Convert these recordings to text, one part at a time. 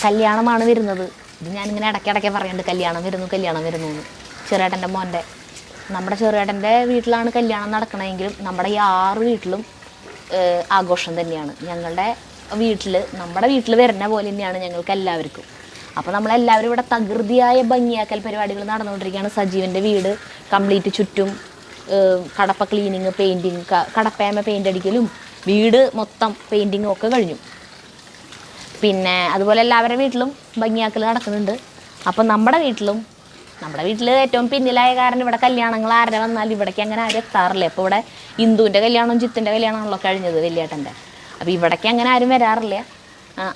കല്യാണമാണ് വരുന്നത്. ഇത് ഞാനിങ്ങനെ ഇടയ്ക്കിടയ്ക്ക് പറയുന്നുണ്ട് കല്യാണം വരുന്നു എന്ന്. ചെറിയേട്ടൻ്റെ മോൻ്റെ, നമ്മുടെ ചെറിയേട്ടൻ്റെ വീട്ടിലാണ് കല്യാണം നടക്കണമെങ്കിലും നമ്മുടെ ഈ 6 വീട്ടിലും ആഘോഷം തന്നെയാണ്. നമ്മുടെ വീട്ടിൽ വരുന്ന പോലെ തന്നെയാണ് ഞങ്ങൾക്ക് എല്ലാവർക്കും. അപ്പോൾ നമ്മളെല്ലാവരും ഇവിടെ തകൃതിയായ ഭംഗിയാക്കൽ പരിപാടികൾ നടന്നുകൊണ്ടിരിക്കുകയാണ്. സജീവൻ്റെ വീട് കംപ്ലീറ്റ് ചുറ്റും കടപ്പ ക്ലീനിങ്, പെയിൻറ്റിങ്, കടപ്പേമ പെയിൻ്റ് അടിക്കലും വീട് മൊത്തം പെയിൻറ്റിങ്ങും ഒക്കെ കഴിഞ്ഞു. പിന്നെ അതുപോലെ എല്ലാവരുടെ വീട്ടിലും ഭംഗിയാക്കൽ നടക്കുന്നുണ്ട്. അപ്പം നമ്മുടെ വീട്ടിൽ ഏറ്റവും പിന്നിലായ കാരണം ഇവിടെ കല്യാണങ്ങൾ ആരുടെ വന്നാലും ഇവിടേക്ക് അങ്ങനെ ആരും എത്താറില്ല. ഇപ്പോൾ ഇവിടെ ഇന്ദുവിൻ്റെ കല്യാണവും ജിത്തിൻ്റെ കല്യാണമാണല്ലോ കഴിഞ്ഞത്, വലിയേട്ടൻ്റെ. അപ്പോൾ ഇവിടേക്ക് അങ്ങനെ ആരും വരാറില്ല.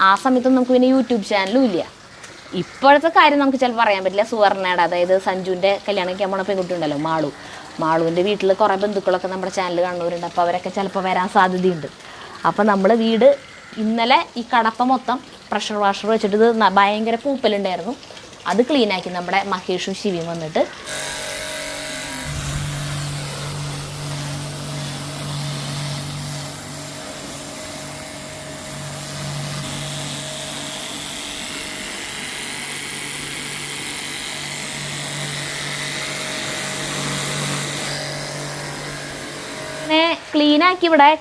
ആ സമയത്തൊന്നും നമുക്ക് പിന്നെ യൂട്യൂബ് ചാനലും ഇല്ല. ഇപ്പോഴത്തെ കാര്യം നമുക്ക് ചിലപ്പോൾ പറയാൻ പറ്റില്ല. സുവർണയുടെ, അതായത് സഞ്ജുവിൻ്റെ കല്യാണം കഴിക്കാൻ പോണ പെൺകുട്ടി ഉണ്ടല്ലോ, മാളുവിൻ്റെ വീട്ടിൽ കുറേ ബന്ധുക്കളൊക്കെ നമ്മുടെ ചാനൽ കാണുന്നവരുണ്ട്. അപ്പോൾ അവരൊക്കെ ചിലപ്പോൾ വരാൻ സാധ്യതയുണ്ട്. അപ്പോൾ നമ്മൾ വീട് ഇന്നലെ ഈ കടപ്പ മൊത്തം പ്രഷർ വാഷർ വെച്ചിട്ട് ഇത് ഭയങ്കര പൂപ്പലുണ്ടായിരുന്നു, അത് ക്ലീനാക്കി നമ്മുടെ മഹേഷും ശിവയും വന്നിട്ട്.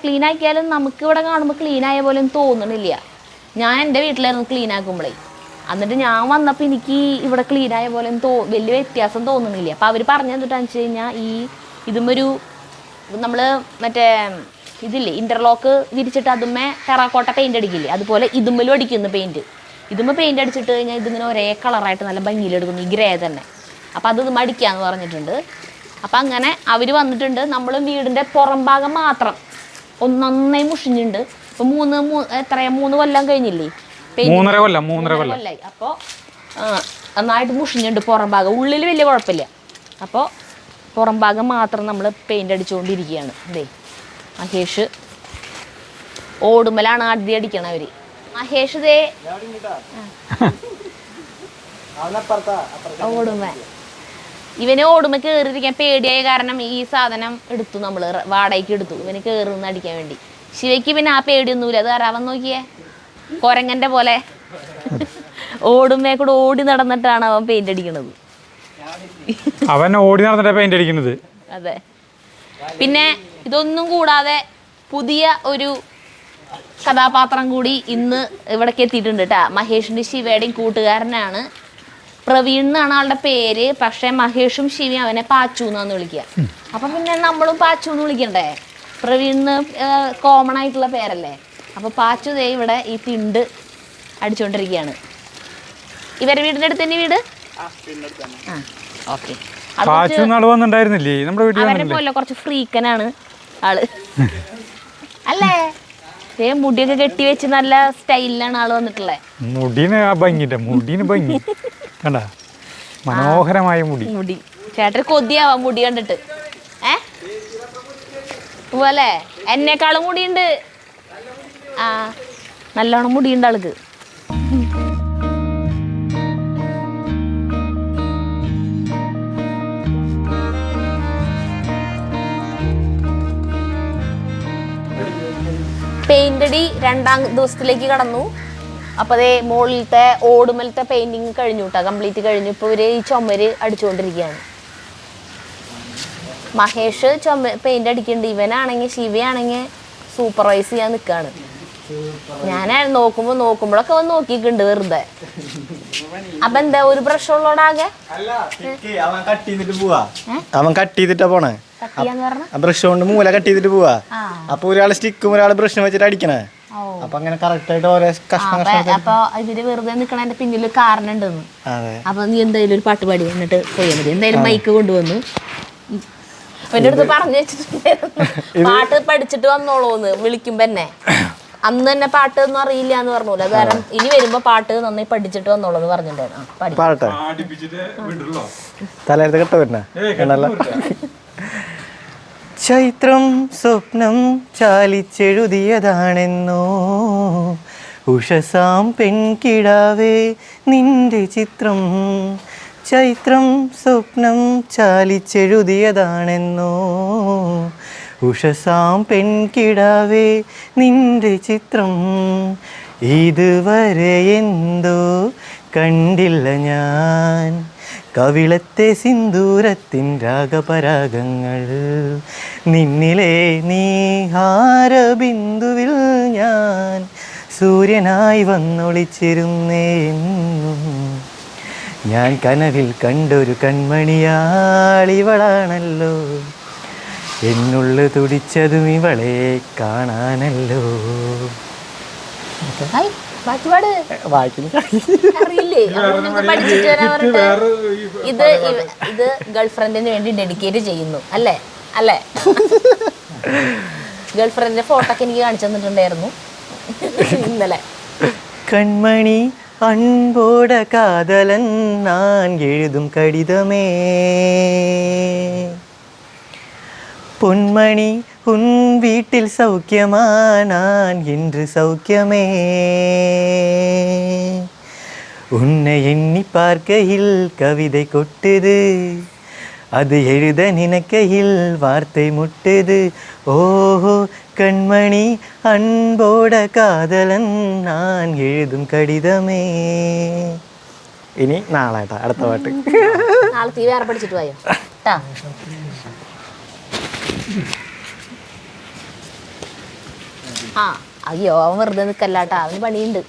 ക്ലീനാക്കിയാലും നമുക്കിവിടെ കാണുമ്പോൾ ക്ലീനായ പോലെ തോന്നണില്ല. ഞാൻ എൻ്റെ വീട്ടിലായിരുന്നു ക്ലീനാക്കുമ്പോഴേ, എന്നിട്ട് ഞാൻ വന്നപ്പോൾ എനിക്ക് ഇവിടെ ക്ലീനായ പോലെ വലിയ വ്യത്യാസം തോന്നുന്നില്ല. അപ്പോൾ അവർ പറഞ്ഞു തന്നിട്ടാന്ന് വെച്ച് കഴിഞ്ഞാൽ ഇതുമൊരു നമ്മൾ മറ്റേ ഇതില്ലേ ഇൻ്റർലോക്ക് വിരിച്ചിട്ട് അതുമ്മേ ടെറാക്കോട്ട പെയിൻ്റ് അടിക്കില്ലേ, അതുപോലെ ഇതുമ്മലും അടിക്കുന്നു പെയിൻറ്റ്. ഇതുമ്മ പെയിൻ്റ് അടിച്ചിട്ട് കഴിഞ്ഞാൽ ഇതിങ്ങനെ ഒരേ കളറായിട്ട് നല്ല ഭംഗിയിലെടുക്കുന്നു, ഈ ഗ്രേ തന്നെ. അപ്പോൾ അത് ഇതുമ്മ അടിക്കാമെന്ന് പറഞ്ഞിട്ടുണ്ട്. അപ്പം അങ്ങനെ അവർ വന്നിട്ടുണ്ട്. നമ്മളും വീടിൻ്റെ പുറം ഭാഗം മാത്രം നന്നായി മുഷിഞ്ഞിട്ടുണ്ട്. ഇപ്പം 3 കൊല്ലം കഴിഞ്ഞില്ലേ, 3.5 കൊല്ലമായി. അപ്പോൾ നന്നായിട്ട് മുഷിഞ്ഞിട്ടുണ്ട് പുറം ഭാഗം. ഉള്ളിൽ വലിയ കുഴപ്പമില്ല. അപ്പോൾ പുറം ഭാഗം മാത്രം നമ്മൾ പെയിൻ്റ് അടിച്ചുകൊണ്ടിരിക്കുകയാണ്. ഇതേ മഹേഷ് ഓടുമലാണ് ആദ്യം അടിക്കണം അവർ. മഹേഷ് ദേ ഓടുമ, ഇവന് ഓടുമ്പോ കയറിയിരിക്കാൻ പേടിയായ കാരണം ഈ സാധനം എടുത്തു, നമ്മൾ വാടകയ്ക്ക് എടുത്തു ഇവന് കയറുന്ന അടിക്കാൻ വേണ്ടി. ശിവയ്ക്ക് പിന്നെ ആ പേടിയൊന്നുമില്ല. അത് ആരാവൻ നോക്കിയേ, കൊരങ്ങൻ്റെ പോലെ ഓടുമ്പേ കൂടെ ഓടി നടന്നിട്ടാണ് അവൻ പെയിന്റ് അടിക്കണത്. അവൻ ഓടി നടന്നിട്ട് പെയിന്റ് അടിക്കുന്നത്. അതെ. പിന്നെ ഇതൊന്നും കൂടാതെ പുതിയ ഒരു കഥാപാത്രം കൂടി ഇന്ന് ഇവിടേക്ക് എത്തിയിട്ടുണ്ട് കേട്ടോ. മഹേഷിൻ്റെ ശിവയുടെയും കൂട്ടുകാരനാണ്. പ്രവീൺ എന്നാണ് ആളുടെ പേര്. പക്ഷേ മഹേഷും ശിവയും അവനെ പാച്ചു എന്നാന്ന് വിളിക്കുക. അപ്പം പിന്നെ നമ്മളും പാച്ചു എന്ന് വിളിക്കണ്ടേ. പ്രവീണിന് കോമൺ ആയിട്ടുള്ള പേരല്ലേ. അപ്പോൾ പാച്ചു ദേ ഇവിടെ ഈ തിണ്ട് അടിച്ചുകൊണ്ടിരിക്കുകയാണ്. ഇവരുടെ വീടിൻ്റെ അടുത്ത് തന്നെ വീട്. ആ ഓക്കെ. അവരെ പോലെ കുറച്ച് ഫ്രീക്കനാണ് ആള് അല്ലേ. മുടിയൊക്കെ കെട്ടി വെച്ച് നല്ല സ്റ്റൈലിലാണ് ആള് വന്നിട്ടുള്ളത്. മനോഹരമായ മുടി. ചേട്ടന് കൊതിയാവാ മുടി കണ്ടിട്ട്. പോലെ എന്നെക്കാളും മുടിയുണ്ട്. ആ നല്ലോണം മുടിയുണ്ട് ആൾക്ക്. പെയിന്റ് അടി 2ാം ദിവസത്തിലേക്ക് കടന്നു. അപ്പോൾ അതേ മുകളിലത്തെ ഓടുമലത്തെ പെയിന്റിങ് കഴിഞ്ഞു കേട്ടോ, കംപ്ലീറ്റ് കഴിഞ്ഞു. ഇപ്പോൾ ഇവർ ഈ ചുമര് അടിച്ചുകൊണ്ടിരിക്കുകയാണ്. മഹേഷ് പെയിന്റ് അടിക്കുന്നുണ്ട്. ഇവനാണെങ്കിൽ ശിവയാണെങ്കിൽ സൂപ്പർവൈസ് ചെയ്യാൻ നിൽക്കുകയാണ്. ഞാൻ നോക്കുമ്പോഴൊക്കെ അവൻ നോക്കിയിട്ടുണ്ട് വെറുതെ. അപ്പൊ എന്താ ഒരു ബ്രഷ് ഉള്ളോടാകെ അവൻ കട്ട് ചെയ്തിട്ടാ പോണേ. ബ്രഷ് കൊണ്ട് മൂല കട്ട് ചെയ്തിട്ട് പോവാ. അപ്പൊ ഒരാള് സ്റ്റിക്കും ഒരാള് ബ്രഷിന് വെച്ചിട്ട് അടിക്കണേ. അപ്പൊ അങ്ങനെ കറക്റ്റ് ആയിട്ട് ഓരോ അപ്പൊ ഇവര് വെറുതെ നിക്കണതിന്റെ പിന്നിൽ കാരണം ഉണ്ടെന്ന്. അപ്പൊ നീ എന്തായാലും ഒരു പാട്ട് പാടി എന്നിട്ട് പോയാൽ മതി. എന്തായാലും മൈക്ക് കൊണ്ടുവന്നു. എന്റെ അടുത്ത് പറഞ്ഞു വെച്ചിട്ടുണ്ടായിരുന്നു പാട്ട് പഠിച്ചിട്ട് വന്നോളൂന്ന് വിളിക്കുമ്പോ തന്നെ. അന്ന് തന്നെ പാട്ട് ഒന്നും അറിയില്ല എന്ന് പറഞ്ഞോളൂ. അത് കാരണം ഇനി വരുമ്പോ പാട്ട് നന്നായി പഠിച്ചിട്ട് വന്നോളൂ എന്ന് പറഞ്ഞിട്ടുണ്ടായിരുന്നു. പാടട്ടെ, തലേരത്തെ കെട്ട വരുന്ന. ചൈത്രം സ്വപ്നം ചാലിച്ചെഴുതിയതാണെന്നോ ഉഷസാം പെൺകിടാവേ നിന്റെ ചിത്രം. ചൈത്രം സ്വപ്നം ചാലിച്ചെഴുതിയതാണെന്നോ ഉഷസാം പെൺകിടാവേ നിന്റെ ചിത്രം. ഇതുവരെ എന്തോ കണ്ടില്ല ഞാൻ കവിളത്തെ സിന്ദൂരത്തിൻ രാഗപരാഗങ്ങൾ നിന്നിലെ നീഹാരബിന്ദുവിൽ ഞാൻ സൂര്യനായി വന്നൊളിച്ചിരുന്നേന്നും ഞാൻ കനവിൽ കണ്ടൊരു കൺമണിയാളിവളാണല്ലോ എന്നുള്ളു തുടിച്ചതും ഇവളെ കാണാനല്ലോ. അറിയില്ലേ പഠിച്ചിട്ട് വരാൻ പറഞ്ഞിട്ട് ഇത് ഇത് ഗേൾഫ്രണ്ടിന് വേണ്ടി ഡെഡിക്കേറ്റ് ചെയ്യുന്നു അല്ലേ അല്ലേ? ഗേൾഫ്രണ്ടിന്റെ ഫോട്ടോ ഒക്കെ എനിക്ക് കാണിച്ചു തന്നിട്ടുണ്ടായിരുന്നു ഇന്നലെ. കൺമണി അൻപോട കാതലൻ நான் எழுதும் கடிதமே பொன்மணி உன் வீட்டில் சௌக்கியமா நான் இன்று சௌக்கியமே உன்னை எண்ணி பார்க்கையில் கவிதை கொட்டுது அது எழுத நினைக்கையில் வார்த்தை முட்டுது ஓஹோ கண்மணி அன்போட காதலன் நான் எழுதும் കടിതമേ. ഇനി നാളെ അടുത്ത പാട്ട്. നാളെ തീ വേറെ പഠിച്ചിട്ട് പോയോ ട്ടാ. ആ അയ്യോ അവൻ വെറുതെ നിൽക്കല്ലാട്ടാ, അവന് പണിയുണ്ട്.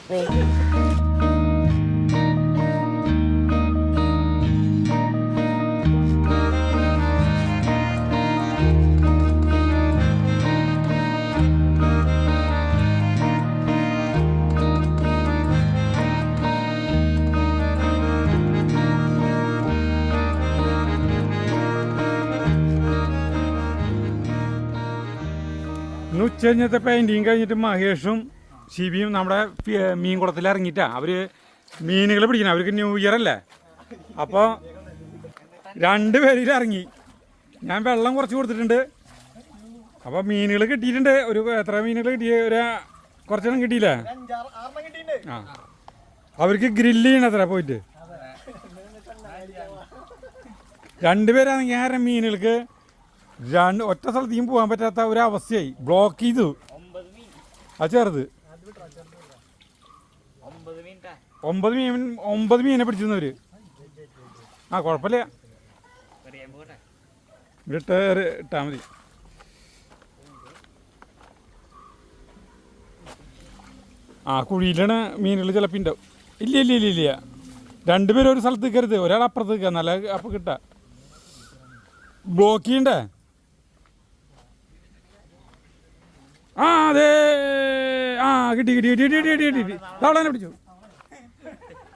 ഉച്ച കഴിഞ്ഞത്തെ പെയിൻറ്റിങ് കഴിഞ്ഞിട്ട് മഹേഷും ശിബിയും നമ്മുടെ മീൻകുളത്തിൽ ഇറങ്ങിയിട്ടാ അവര് മീനുകൾ പിടിക്കണം. അവർക്ക് ന്യൂ ഇയർ അല്ലേ, അപ്പോൾ രണ്ടുപേരിൽ ഇറങ്ങി. ഞാൻ വെള്ളം കുറച്ച് കൊടുത്തിട്ടുണ്ട്. അപ്പോൾ മീനുകൾ കിട്ടിയിട്ടുണ്ട്. ഒരു എത്ര മീനുകൾ കിട്ടിയ ഒരു കുറച്ചെണ്ണം കിട്ടിയില്ലേ? ആ അവർക്ക് ഗ്രില്ല് ചെയ്യണത്ര പോയിട്ട്. രണ്ടുപേരാണെങ്കിൽ ആരും മീനുകൾക്ക് ഒറ്റ സ്ഥലത്തേക്കും പോകാൻ പറ്റാത്ത ഒരവസ്ഥയായി. ബ്ലോക്ക് ചെയ്തു. അത് ചെറുത് 9 മീനെ പിടിച്ചിരുന്നവര്. ആ കുഴപ്പമില്ല, ഇട്ടാ മതി. ആ കുഴിയിലാണ് മീനുകൾ ചിലപ്പോൾ ഉണ്ടാവും. ഇല്ല ഇല്ല ഇല്ല ഇല്ല, രണ്ടുപേരും ഒരു സ്ഥലത്ത് നിൽക്കരുത്, ഒരാൾ അപ്പുറത്ത് നിൽക്കുക, നല്ല അപ്പം കിട്ടാ. ബ്ലോക്ക് ചെയ്യണ്ടേ? ആ അതെ, ആ കിട്ടി കിട്ടി കിട്ടി കിട്ടി കിട്ടി കിട്ടി. തവളനെ പിടിച്ചു.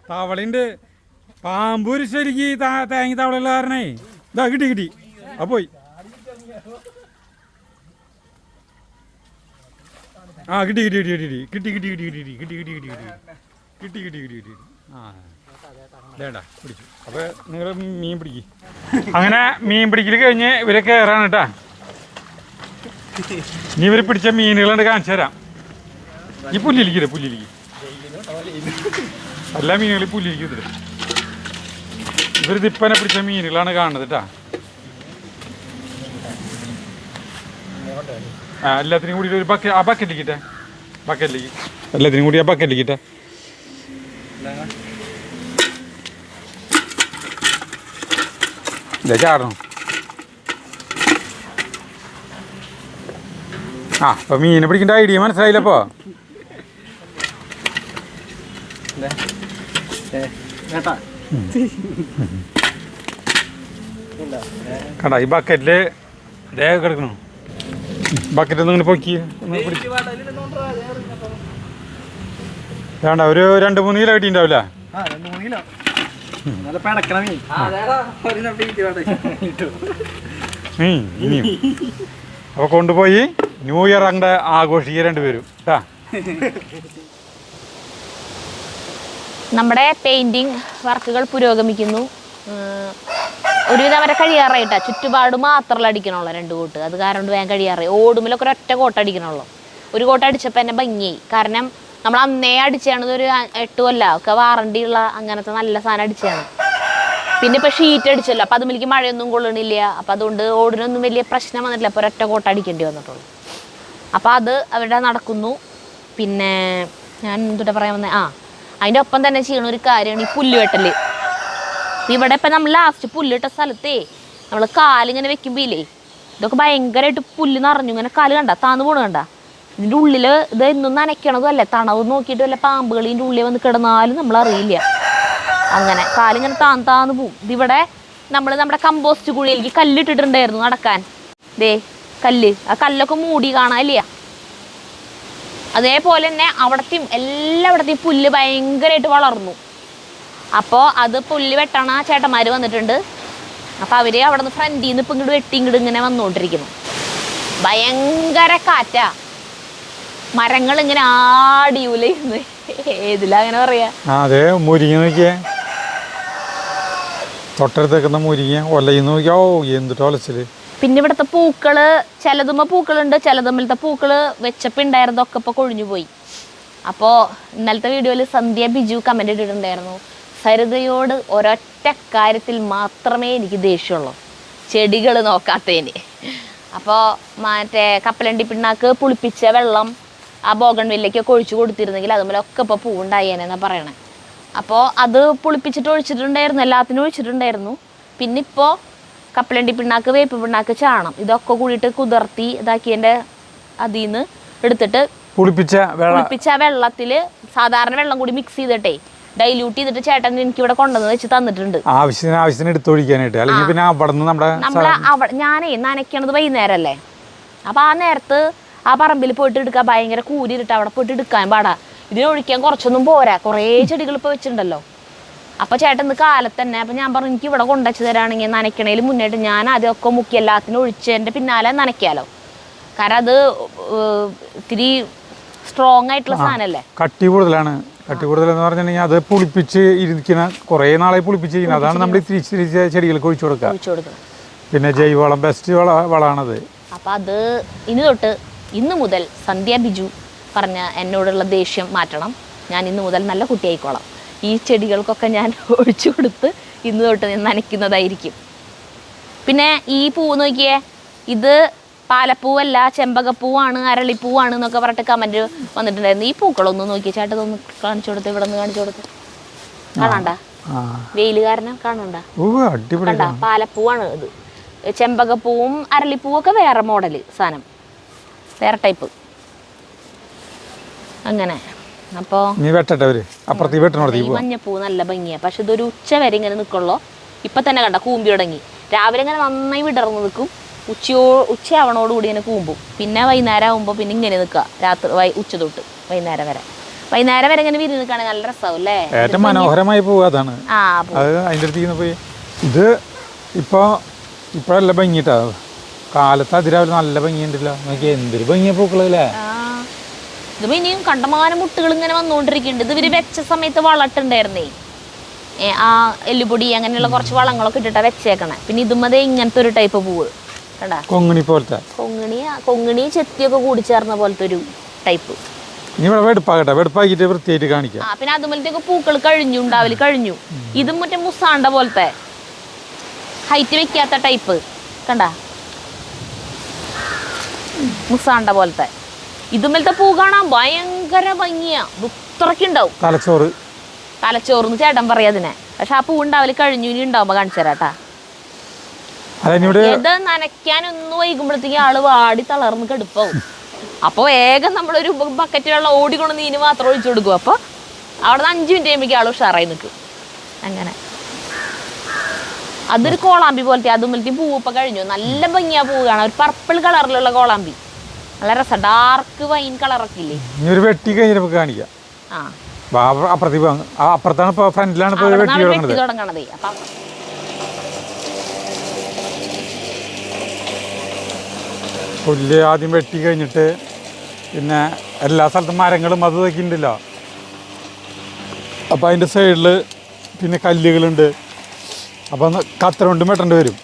തവളയുണ്ട്. പാമ്പൂര് ശരിക്ക് തേങ്ങി തവളയുള്ള കാരണേ ഇതാ കിട്ടി കിട്ടി. ആ പോയി. ആ കിട്ടി കിട്ടി കിട്ടി കിട്ടി കിട്ടി കിട്ടി കിട്ടി കിട്ടി കിട്ടി കിട്ടി കിട്ടി കിട്ടി കിട്ടി കിട്ടി കിട്ടി കിട്ടി. ആ വേണ്ട പിടിച്ചു. അപ്പോൾ നിങ്ങൾ മീൻ പിടിക്കും. അങ്ങനെ മീൻ പിടിക്കൽ കഴിഞ്ഞ് ഇവരെ കയറാണ് കേട്ടാ. ഇനി ഇവർ പിടിച്ച മീനുകളുണ്ട് കാണിച്ചു തരാം. ഈ പുല്ലിരിക്കില്ലേ, പുല്ലിരിക്കും എല്ലാ മീനുകളും പുല്ലിരിക്കും. ഇതിൽ ഇവർ ദിപ്പനെ പിടിച്ച മീനുകളാണ് കാണുന്നത് കേട്ടാ. ആ എല്ലാത്തിനും കൂടി ഒരു ആ ബക്കറ്റിലിക്കട്ടെ, ബക്കറ്റിലേക്ക് എല്ലാത്തിനും കൂടി ആ ബക്കറ്റിലിക്കട്ടെ. ഇതാ ചാടണം. ആ അപ്പോൾ മീനെ പിടിക്കേണ്ട ഐഡിയ മനസ്സിലായില്ലപ്പോൾ. കണ്ടാ ഈ ബക്കറ്റിൽ ദേ കിടക്കണു. ബക്കറ്റ് ഒന്നും ഇങ്ങനെ പൊക്കി വേണ്ട. ഒരു 2-3 കിലോ കിട്ടിയിട്ടുണ്ടാവില്ല. ഇനിയും അപ്പോൾ കൊണ്ടുപോയി ന്യൂ ഇയർ അങ്ങോട്ട് ആഘോഷിക്കുക രണ്ടുപേരും കേട്ടാ. നമ്മുടെ പെയിന്റിങ് വർക്കുകൾ പുരോഗമിക്കുന്നു. ഒരുവിധം വരെ കഴിയാറായിട്ടാ. ചുറ്റുപാട് മാത്രമല്ല അടിക്കണുള്ളൂ 2 കോട്ട്. അത് കാരണം വേഗം കഴിയാറായി. ഓടുമ്പിലൊക്കെ ഒരൊറ്റ കോട്ട് അടിക്കണുള്ളൂ. ഒരു കോട്ട് അടിച്ചപ്പോൾ എന്നെ ഭംഗിയായി. കാരണം നമ്മൾ അന്നേ അടിച്ചാണ്. ഒരു 8 കൊല്ലം ഒക്കെ വാറണ്ടി ഉള്ള അങ്ങനത്തെ നല്ല സാധനം അടിച്ചാണ്. പിന്നെ ഇപ്പോൾ ഷീറ്റ് അടിച്ചല്ലോ, അപ്പോൾ അതുമിലേക്ക് മഴയൊന്നും കൊള്ളണില്ല. അപ്പോൾ അതുകൊണ്ട് ഓടിനൊന്നും വലിയ പ്രശ്നം വന്നിട്ടില്ല. അപ്പോൾ ഒരൊറ്റ കോട്ട് അടിക്കേണ്ടി വന്നിട്ടുള്ളൂ. അപ്പോൾ അത് അവിടെ നടക്കുന്നു. പിന്നെ ഞാൻ എന്തുട്ടാ പറയാൻ വന്നേ, അതിൻ്റെ ഒപ്പം തന്നെ ചെയ്യണ ഒരു കാര്യമാണ് ഈ പുല്ലുവെട്ടല്. ഇവിടെ ഇപ്പം നമ്മൾ ലാസ്റ്റ് പുല്ലിട്ട സ്ഥലത്തേ നമ്മൾ കാലിങ്ങനെ വെക്കുമ്പോയില്ലേ ഇതൊക്കെ ഭയങ്കരമായിട്ട് പുല്ല് നിറഞ്ഞു. ഇങ്ങനെ കാല് കണ്ട താന്ന് പോണു കണ്ട. ഇതിൻ്റെ ഉള്ളിൽ ഇത് എന്നും നനയ്ക്കണതും അല്ലേ, തണവ് നോക്കിയിട്ട് വല്ല പാമ്പുകളിൻ്റെ ഉള്ളിൽ വന്ന് കിടന്നാലും നമ്മൾ അറിയില്ല. അങ്ങനെ കാലിങ്ങനെ താന്ന് പോവും. ഇതിവിടെ നമ്മൾ നമ്മുടെ കമ്പോസ്റ്റ് കുഴിയിലേക്ക് കല്ലിട്ടിട്ടുണ്ടായിരുന്നു നടക്കാൻ. ദേ കല്ല്, ആ കല്ലൊക്കെ മൂടി കാണാനില്ല. അതേപോലെ തന്നെ അവിടത്തെയും എല്ലായിടത്തെയും പുല്ല് ഭയങ്കരമായിട്ട് വളർന്നു. അപ്പോൾ അത് പുല്ല് വെട്ടണ ചേട്ടന്മാർ വന്നിട്ടുണ്ട്. അപ്പോൾ അവർ അവിടെ നിന്ന് ഫ്രണ്ടിൽ നിന്ന് ഇപ്പം ഇങ്ങോട്ട് വെട്ടി ഇങ്ങോട്ട് ഇങ്ങനെ വന്നുകൊണ്ടിരിക്കുന്നു. ഭയങ്കര കാറ്റാ, മരങ്ങൾ ഇങ്ങനെ ആടിയുലയുന്നു. ഏതിലാ അങ്ങനെ പറയാ? അതെ, മുരിങ്ങ നോക്കിയേ, തൊട്ടടുത്തേക്കുന്ന മുരിങ്ങ ഒലയിന്ന് നോക്കിയാ. ഓ എന്തിട്ട് ഒലച്ചില്. പിന്നെ ഇവിടുത്തെ പൂക്കള് ചിലതുമ്മ പൂക്കളുണ്ട്, ചിലതുമ്മലത്തെ പൂക്കള് വെച്ചപ്പോൾ ഉണ്ടായിരുന്നതൊക്കെ ഇപ്പോൾ കൊഴിഞ്ഞു പോയി. അപ്പോൾ ഇന്നലത്തെ വീഡിയോയിൽ സന്ധ്യ ബിജു കമൻ്റ് ഇട്ടിട്ടുണ്ടായിരുന്നു, സരിതയോട് ഒരൊറ്റ കാര്യത്തിൽ മാത്രമേ എനിക്ക് ദേഷ്യമുള്ളൂ, ചെടികൾ നോക്കാത്തതിന്. അപ്പോൾ മറ്റേ കപ്പലണ്ടി പിണ്ണാക്ക് പുളിപ്പിച്ച വെള്ളം ആ ബോഗൺവില്ലയ്ക്കൊക്കെ ഒഴിച്ചു കൊടുത്തിരുന്നെങ്കിൽ അതുമൂലമൊക്കെ ഇപ്പോൾ പൂവുണ്ടായേനെന്നാണ് പറയണേ. അപ്പോൾ അത് പുളിപ്പിച്ചിട്ട് ഒഴിച്ചിട്ടുണ്ടായിരുന്നു, എല്ലാത്തിനും ഒഴിച്ചിട്ടുണ്ടായിരുന്നു. പിന്നെ ഇപ്പോൾ കപ്പലണ്ടി പിണ്ണാക്ക്, വേപ്പ് പിണ്ണാക്ക്, ചാണം ഇതൊക്കെ കൂടിയിട്ട് കുതിർത്തി ഇതാക്കിയതിൻ്റെ അതിൽ നിന്ന് എടുത്തിട്ട് പുളിപ്പിച്ച വെള്ളത്തിൽ സാധാരണ വെള്ളം കൂടി മിക്സ് ചെയ്തിട്ടേ ഡൈല്യൂട്ട് ചെയ്തിട്ട് ചേട്ടൻ എനിക്ക് ഇവിടെ കൊണ്ടുവന്ന് വെച്ച് തന്നിട്ടുണ്ട്. ആവശ്യത്തിന് എടുത്തൊഴിക്കാനായിട്ട്. അല്ലെങ്കിൽ പിന്നെ നമ്മൾ ഞാനേ നനയ്ക്കണത് വൈകുന്നേരമല്ലേ, അപ്പോൾ ആ നേരത്ത് ആ പറമ്പിൽ പോയിട്ട് എടുക്കാൻ ഭയങ്കര കൂരിട്ട് അവിടെ പോയിട്ട് എടുക്കാൻ പാടാ. ഇതിനൊഴിക്കാൻ കുറച്ചൊന്നും പോരാ, കുറേ ചെടികൾ ഇപ്പോൾ വെച്ചിട്ടുണ്ടല്ലോ. അപ്പോൾ ചേട്ടൻ ഇന്ന് കാലത്ത് തന്നെ അപ്പോൾ ഞാൻ പറഞ്ഞു എനിക്ക് ഇവിടെ കൊണ്ടുവച്ച് തരാണെങ്കിൽ നനയ്ക്കണേൽ മുന്നേറ്റ് ഞാൻ അതൊക്കെ മുക്കി എല്ലാത്തിനും ഒഴിച്ചതിൻ്റെ പിന്നാലെ നനയ്ക്കാമല്ലോ. കാരണം അത് ഇത്തിരി സ്ട്രോങ് ആയിട്ടുള്ള സാധനമല്ലേ, കട്ടി കൂടുതലാണ്. കട്ടി കൂടുതലെന്ന് പറഞ്ഞിട്ടുണ്ടെങ്കിൽ അത് പുളിപ്പിച്ച് ഇരിക്കുന്ന കുറേ നാളെ പുളിപ്പിച്ചിരിക്കുന്നത്. അതാണ് നമ്മൾ തിരിച്ച് ചെടികൾക്ക് ഒഴിച്ചു കൊടുക്കുക. പിന്നെ ജൈവവളം ബെസ്റ്റ് വളമാണത്. അപ്പം അത് ഇന്ന് മുതൽ സന്ധ്യ ബിജു പറഞ്ഞ എന്നോടുള്ള ദേഷ്യം മാറ്റണം. ഞാൻ ഇന്ന് മുതൽ നല്ല കുട്ടിയായിക്കോളാം. ഈ ചെടികൾക്കൊക്കെ ഞാൻ ഒഴിച്ചു കൊടുത്ത് ഇന്ന് തൊട്ട് ഞാൻ നനയ്ക്കുന്നതായിരിക്കും. പിന്നെ ഈ പൂവ് നോക്കിയേ, ഇത് പാലപ്പൂവല്ല ചെമ്പകപ്പൂവാണ്, അരളിപ്പൂവാണ് എന്നൊക്കെ പറഞ്ഞിട്ട് കമൻറ്റ് വന്നിട്ടുണ്ടായിരുന്നു. ഈ പൂക്കളൊന്നും നോക്കിയേ ചേട്ടൻ, ഒന്ന് കാണിച്ചു കൊടുത്ത്, ഇവിടെ നിന്ന് കാണിച്ചു കൊടുത്ത്. കാണണ്ട, വെയിൽ കാരണം കാണണ്ട. കണ്ട, പാലപ്പൂവാണ് ഇത്. ചെമ്പകപ്പൂവും അരളിപ്പൂവും ഒക്കെ വേറെ മോഡല് സാധനം, വേറെ ടൈപ്പ്. അങ്ങനെ അപ്പോൾ മഞ്ഞപ്പൂ നല്ല ഭംഗിയാണ്. പക്ഷെ ഇതൊരു ഉച്ച വരെ ഇങ്ങനെ നിൽക്കുള്ളൂ. ഇപ്പം തന്നെ കണ്ട കൂമ്പി തുടങ്ങി. രാവിലെ ഇങ്ങനെ നന്നായി വിടർന്ന് നിൽക്കും, ഉച്ചയാവണോടുകൂടി ഇങ്ങനെ കൂമ്പും. പിന്നെ വൈകുന്നേരം ആകുമ്പോൾ പിന്നെ ഇങ്ങനെ നിൽക്കുക, രാത്രി ഉച്ച തൊട്ട് വൈകുന്നേരം വരെ ഇങ്ങനെ വിരി നിൽക്കുകയാണെങ്കിൽ നല്ല രസമാവും അല്ലേ. ഏറ്റവും മനോഹരമായി പോകും അതാണ്. അതിൻ്റെ അടുത്ത് പോയി ഇത് ഇപ്പോഴല്ല ഭംഗിട്ടാ, കാലത്ത് അതിരാവിലെ നല്ല ഭംഗിയുണ്ടല്ലോ. നോക്കി എന്തൊരു ഭംഗിയാ പൂക്കളല്ലേ. ഇത് ഇനിയും കണ്ടമാനം മുട്ടുകൾ ഇങ്ങനെ വന്നുകൊണ്ടിരിക്കുന്നുണ്ട്. ഇത് ഇവര് വെച്ച സമയത്ത് വളട്ടുണ്ടായിരുന്നേ, ആ എല്ലുപൊടി അങ്ങനെയുള്ള കുറച്ച് വളങ്ങളൊക്കെ ഇട്ടിട്ടാ വെച്ചേക്കണേ. പിന്നെ ഇതുമതേ ഇങ്ങനത്തെ ഒരു ടൈപ്പ് പൂവ് കണ്ടാ, കൊങ്ങിണി പോലത്തെ കൊങ്ങിണി ചെത്തിയൊക്കെ കൂടി ചേർന്ന പോലത്തെ ഒരു ടൈപ്പ്. വെടുപ്പാക്കിട്ട് വൃത്തിയായിട്ട് കാണിക്കാം. പിന്നെ അതുപോലത്തേക്ക് പൂക്കൾ കഴിഞ്ഞു. ഇതും മറ്റേ മുസാണ്ട പോലത്തെ ഹൈറ്റ് വെക്കാത്ത ടൈപ്പ് കണ്ടാ, മുസാണ്ട പോലത്തെ. ഇതുമേലത്തെ പൂ കാണാൻ ഭയങ്കര ഭംഗിയാ, ഇത്രയ്ക്കുണ്ടാവും. തലച്ചോറിന്ന് ചേട്ടൻ പറയാ അതിനെ. പക്ഷെ ആ പൂ ഉണ്ടാവല് കഴിഞ്ഞു, ഇനി ഉണ്ടാവുമ്പോ കാണിച്ചു തരാട്ടാ. ഇത് നനയ്ക്കാനൊന്നും വൈകുമ്പോഴത്തേക്ക് ആള് വാടി തളർന്ന് കെടുപ്പാവും. അപ്പൊ വേഗം നമ്മളൊരു ബക്കറ്റ് വെള്ളം ഓടിക്കൊണ്ട് നീന് മാത്രം ഒഴിച്ചു കൊടുക്കും. അപ്പൊ അവിടെ നിന്ന് 5 മിനിറ്റ് കഴിയുമ്പോഴേക്കും ആള് ഉഷാറായി നിൽക്കും. അങ്ങനെ അതൊരു കോളാമ്പി പോലത്തെ. അതുപോലത്തെ പൂവ് കഴിഞ്ഞു. നല്ല ഭംഗിയാ പൂവ് കാണാൻ, ഒരു പർപ്പിൾ കളറിലുള്ള കോളാമ്പി, നല്ല രസം. ഡാർക്ക് വൈൻ കളറൊക്കെ ഇല്ലേ. വെട്ടി കഴിഞ്ഞപ്പോ കാണിക്കാം. അപ്പുറത്താണ് ഫ്രണ്ടിലാണ് വെട്ടി തുടങ്ങണത്. അപ്പൊ പുല്ല് ആദ്യം വെട്ടി കഴിഞ്ഞിട്ട് പിന്നെ എല്ലാ സ്ഥലത്തും മരങ്ങളും അത് ഇതൊക്കെയുണ്ടല്ലോ. അപ്പോൾ അതിൻ്റെ സൈഡിൽ പിന്നെ കല്ലുകളുണ്ട്. അപ്പോൾ കത്തര കൊണ്ട് വെട്ടേണ്ടി വരും.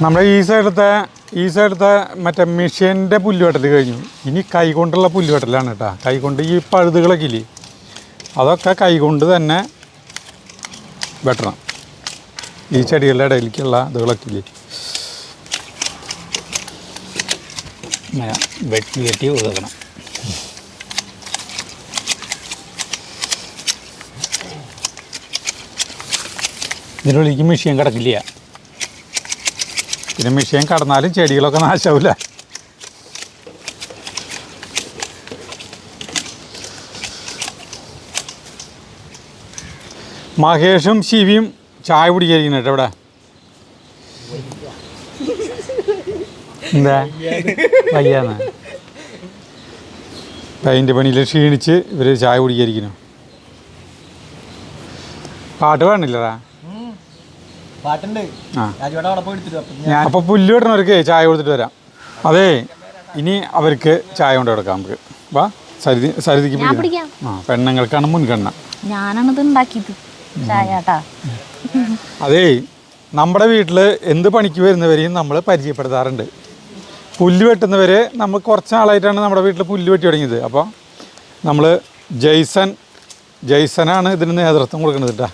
നമ്മുടെ ഈ സൈഡത്തെ മറ്റേ മെഷീൻ്റെ പുല്ലുവെട്ടൽ കഴിഞ്ഞു. ഇനി കൈകൊണ്ടുള്ള പുല്ലുവെട്ടലാണ് കേട്ടോ. കൈകൊണ്ട് ഈ പഴുതുകളൊക്കെ ഇല്ലേ, അതൊക്കെ കൈകൊണ്ട് തന്നെ വെട്ടണം. ഈ ചെടികളുടെ ഇടയിലേക്കുള്ള ഇതുകളൊക്കെ ഇല്ലേ, ഇങ്ങനെ വെട്ടി ഒതുക്കണം. ഇതിനുള്ളിലേക്ക് മെഷീൻ കിടക്കില്ല. പിന്നെ മെഷീൻ കടന്നാലും ചെടികളൊക്കെ നാശാവില്ല. മഹേഷും ശിവിയും ചായ കുടിക്കായിരിക്കണം കേട്ടോ ഇവിടെ. എന്താ വയ്യാന്ന് പെയിൻ്റ് പണിയിൽ ക്ഷീണിച്ച് ഇവർ ചായ കുടിക്കായിരിക്കണം. പാട്ട് പാടണില്ലടാ. ഞാൻ അപ്പോൾ പുല്ല് വെട്ടണവർക്ക് ചായ കൊടുത്തിട്ട് വരാം. അതേ, ഇനി അവർക്ക് ചായ കൊണ്ട് കൊടുക്കാം നമുക്ക്. വാ, സരിതിക്ക് പെണ്ണുങ്ങൾക്കാണ് മുൻഗണന. ഞാനാണത് ഉണ്ടാക്കിയത് ചായ. അതേ, നമ്മുടെ വീട്ടിൽ എന്ത് പണിക്ക് വരുന്നവരെയും നമ്മൾ പരിചയപ്പെടുത്താറുണ്ട്. പുല്ല് വെട്ടുന്നവരെ നമ്മൾ കുറച്ച് നാളായിട്ടാണ് നമ്മുടെ വീട്ടിൽ പുല്ല് വെട്ടി തുടങ്ങിയത്. അപ്പോൾ നമ്മൾ ജയ്സനാണ് ഇതിന് നേതൃത്വം കൊടുക്കുന്നത് കേട്ടോ,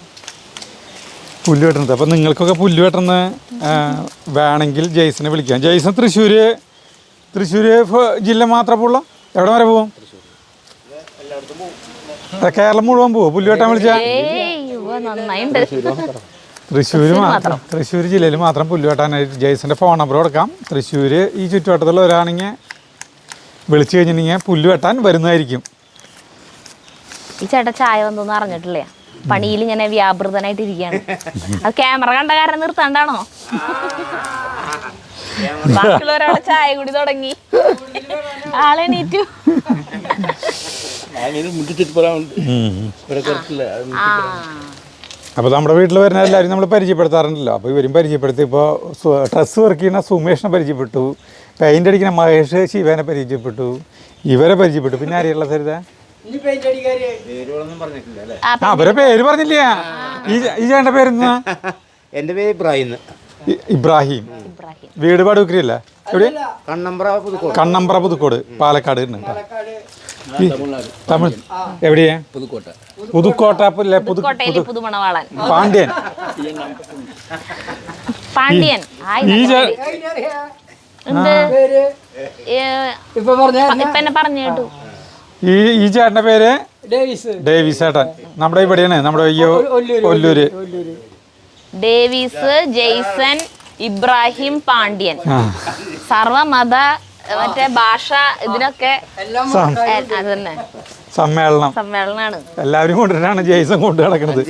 പുല്ല് വെട്ടുന്നത്. അപ്പോൾ നിങ്ങൾക്കൊക്കെ പുല്ല് വെട്ടുന്ന വേണമെങ്കിൽ ജയ്സനെ വിളിക്കാം. ജയ്സൺ തൃശ്ശൂർ ജില്ല മാത്രമേ ഉള്ളൂ. എവിടെ വരെ പോവും? കേരളം മുഴുവൻ പോവും പുല്ല് വെട്ടാൻ വിളിച്ചാൽ? തൃശ്ശൂർ ജില്ലയിൽ മാത്രം പുല്ല് വെട്ടാനായിട്ട് ജയ്സൻ്റെ ഫോൺ നമ്പർ കൊടുക്കാം. തൃശ്ശൂർ ഈ ചുറ്റുവട്ടത്തുള്ളവരാണെങ്കിൽ വിളിച്ചു കഴിഞ്ഞിട്ടുണ്ടെങ്കിൽ പുല്ല് വെട്ടാൻ വരുന്നതായിരിക്കും. ഈ ചേട്ടാ ചായ വന്നൊന്നും അറിഞ്ഞിട്ടില്ലേ? പണിയിൽ ഇങ്ങനെ വ്യാപൃതനായിട്ടിരിക്കുകയാണ്. അത് ക്യാമറ കണ്ട കാരണം നിർത്താണ്ടാണോ? ബാക്കിയുള്ളവരവിടെ ചായ കൂടി തുടങ്ങി, ആളെണീറ്റു. അപ്പോൾ നമ്മുടെ വീട്ടിൽ വരുന്ന എല്ലാവരും നമ്മൾ പരിചയപ്പെടുത്താറുണ്ടല്ലോ. അപ്പോൾ ഇവരും പരിചയപ്പെടുത്തി. ഇപ്പോൾ ഡ്രസ്സ് വർക്ക് ചെയ്യുന്ന സുമേഷിനെ പരിചയപ്പെട്ടു, പെയിൻ്റ് അടിക്കുന്ന മഹേഷ് ശിവനെ പരിചയപ്പെട്ടു, ഇവരെ പരിചയപ്പെട്ടു. പിന്നെ ആരെയുള്ള സരിത? അവരെ പേര് പറഞ്ഞില്ല. ഈ ചേട്ടൻ്റെ പേരെന്താ? എൻ്റെ പേര് ഇബ്രാഹിം. വീട് പാടുക്കരയല്ല? എവിടെ? കണ്ണമ്പ്ര പുതുക്കോട്, പാലക്കാട്. തമിഴ് എവിടെയാ? പുതുക്കോട്ട. പാണ്ഡ്യൻ. പറഞ്ഞു കേട്ടു. ഈ ചേട്ടൻ്റെ പേര് ഡേവിസ് ചേട്ടൻ. നമ്മുടെ ഇവിടെയാണ്, നമ്മുടെ ഈ ഒല്ലൂര്. Davis, Jason, Ibrahim, Pandian. സർവമത മറ്റേ ഭാഷ ഇതിനൊക്കെ അതന്നെ സമ്മേളനാണ്. എല്ലാവരും കൊണ്ടുവരാണ് ജെയ്സൺ കൊണ്ടു നടക്കുന്നത്.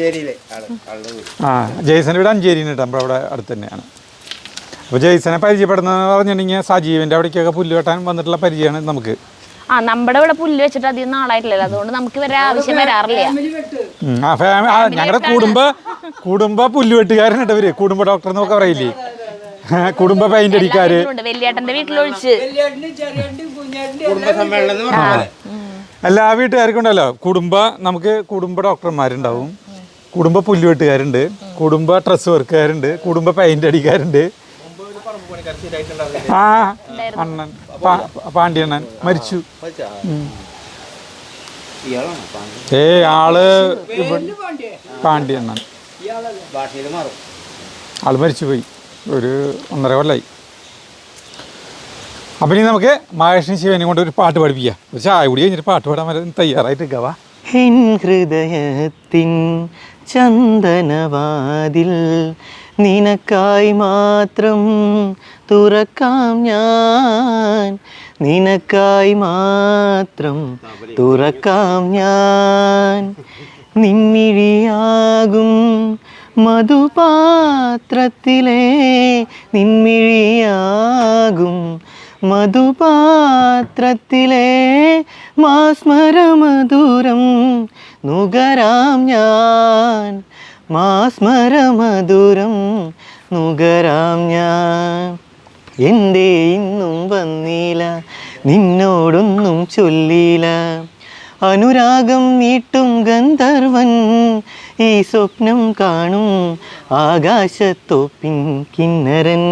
ജെയ്സൺ ഇവിടെ അഞ്ചേരിന്ന് കേട്ടോ, നമ്മുടെ അവിടെ അടുത്ത് തന്നെയാണ്. അപ്പോൾ ജെയ്സനെ പരിചയപ്പെടുന്നതെന്ന് പറഞ്ഞിട്ടുണ്ടെങ്കിൽ സജീവൻ്റെ അവിടേക്കൊക്കെ പുല്ല് വെട്ടാൻ വന്നിട്ടുള്ള പരിചയമാണ് നമുക്ക്. നമ്മുടെ ഇവിടെ പുല്ല് വെച്ചിട്ട് അധികം നാളായിട്ടില്ലല്ലോ, അതുകൊണ്ട് നമുക്ക് ഇവരെ ആവശ്യം വരാറില്ല. ഞങ്ങളുടെ കുടുംബ പുല്ല് വെട്ടുകാരനായിട്ട് ഇവര്, കുടുംബ ഡോക്ടർ എന്നൊക്കെ പറയില്ലേ, കുടുംബ പെയിന്റ് അടിക്കാര്. വലിയേട്ടന്റെ വീട്ടിലൊഴിച്ച് എല്ലാ വീട്ടുകാർക്കും ഉണ്ടല്ലോ നമുക്ക് കുടുംബ ഡോക്ടർമാരുണ്ടാവും, കുടുംബ പുല്ല് വെട്ടുകാരുണ്ട്, കുടുംബ ഡ്രസ് വർക്കുകാരുണ്ട്, കുടുംബ പെയിന്റ് അടിക്കാരുണ്ട്. അണ്ണൻ പാണ്ഡ്യണ്ണൻ മരിച്ചു. ആള് പാണ്ഡ്യണ്ണൻ ആള് മരിച്ചുപോയി, ഒരു 1.5 കൊല്ലമായി. അപ്പം ഇനി നമുക്ക് മഹേഷിനും ശിവനെയും കൊണ്ട് ഒരു പാട്ട് പഠിപ്പിക്കാം. ഒരു ചായ കൂടി കഴിഞ്ഞിട്ട് പാട്ട് പാടാൻ വരെ തയ്യാറായിട്ട് നിൽക്കാവാ. ഹൃദയത്തിൻ ചന്ദനവാതിൽ നിനക്കായി മാത്രം തുറക്കാം ഞാൻ, നിനക്കായി മാത്രം തുറക്കാം ഞാൻ. നിൻമിഴിയാകും മധുപാത്രത്തിലെ നിൻമിഴിയാകും മധുപാത്രത്തിലെ മാസ്മരമധുരം നുകരാം ഞാൻ, മാസ്മരമധുരം നുകരാം ഞാൻ. എന്തേ ഇന്നും വന്നില്ല, നിന്നോടൊന്നും ചൊല്ലില്ല, അനുരാഗം നീട്ടും ഗന്ധർവൻ ഈ സ്വപ്നം കാണും ആകാശത്തോപ്പിൻ കിന്നരൻ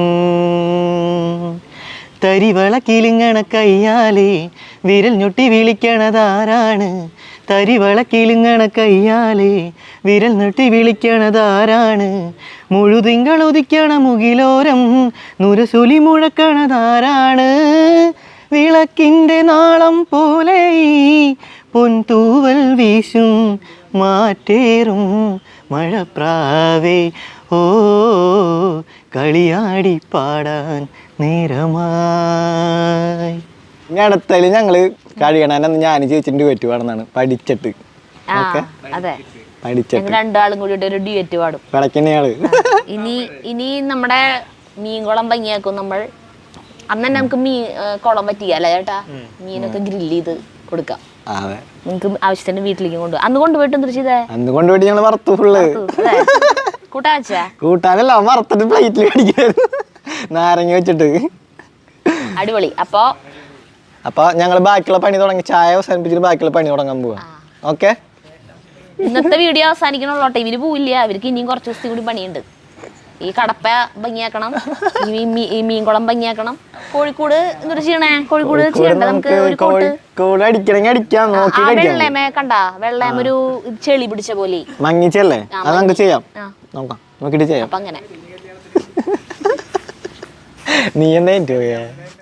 തരിവള കിലുങ്ങണ കയ്യാലേ വിരൽ ഞൊട്ടി വിളിക്കണതാരാണ് തരിവള കിലുങ്ങണ കയ്യാലേ വിരൽ ഞൊട്ടി വിളിക്കണതാരാണ് മുഴുതിങ്കൾ ഉദിക്കണ മുകിലോരം നുരസുലി മുഴക്കണതാരാണ് വിളക്കിൻ്റെ നാളം പോലെ ഈ പൊൻതൂവൽ വീശും മാറ്റേറും മഴപ്രാവേ ഓ കളിയാടി പാടാൻ നേരമായി. ഇനി അടുത്തതിൽ ഞങ്ങള് കഴിയണമെന്ന് ഞാൻ ചേച്ചിൻ്റെ ഡ്യുവറ്റ് പാടുന്നതാണ് പഠിച്ചിട്ട്. അതെ, പഠിച്ചിട്ട് രണ്ടാളും കൂടിയിട്ട് ഒരു ഡ്യുവറ്റ് പാടും. പിടക്കന്നെയാള്. ഇനി നമ്മുടെ മീൻകുളം ഭംഗിയാക്കും നമ്മൾ. അന്ന് തന്നെ നമുക്ക് കുളം പറ്റിയല്ലേ ചേട്ടാ, മീനൊക്കെ ഗ്രില്ല് ചെയ്ത് കൊടുക്കാം. നിങ്ങക്ക് ആവശ്യത്തിന് വീട്ടിലേക്ക് കൊണ്ടുപോകാം. അന്ന് കൊണ്ടുപോയിട്ട് അന്ന് കൊണ്ടുപോയിട്ട് ഞങ്ങള് വറുത്തു ഫുള്ള്. കൂട്ടാൻ വെച്ചാ കൂട്ടാനല്ല വറുത്തിട്ട് പ്ലേറ്റിൽ കടിക്കായിരുന്നു നാരങ്ങ വെച്ചിട്ട്. അടിപൊളി. അപ്പൊ ഞങ്ങള് ബാക്കിയുള്ള പണി തുടങ്ങി, ചായ അവസാനിപ്പിച്ചിട്ട് ബാക്കിയുള്ള പണി തുടങ്ങാൻ പോവാ. ഓക്കെ, ഇന്നത്തെ വീഡിയോ അവസാനിക്കണുള്ളോട്ടെ. ഇവര് പോവില്ല, അവർക്ക് ഇനിയും കുറച്ച് ദിവസത്തിൽ കൂടി പണിയുണ്ട്. ഈ കടപ്പ ഭംഗിയാക്കണം, ഈ മീൻകുളം ഭംഗിയാക്കണം. കോഴിക്കോട് എന്തൊരു ചെയ്യണേ? കോഴിക്കോട് ചെയ്യണ്ട നമുക്ക് ഒരു കോട്ട് വെള്ളമേ കണ്ട, വെള്ളം ഒരു ചെളി പിടിച്ച പോലെ മങ്ങിച്ചല്ലേ, അത് നമുക്ക് ചെയ്യാം. നോക്കാം, നോക്കിട്ട് ചെയ്യാം. അപ്പൊ അങ്ങനെ നീ എന്താ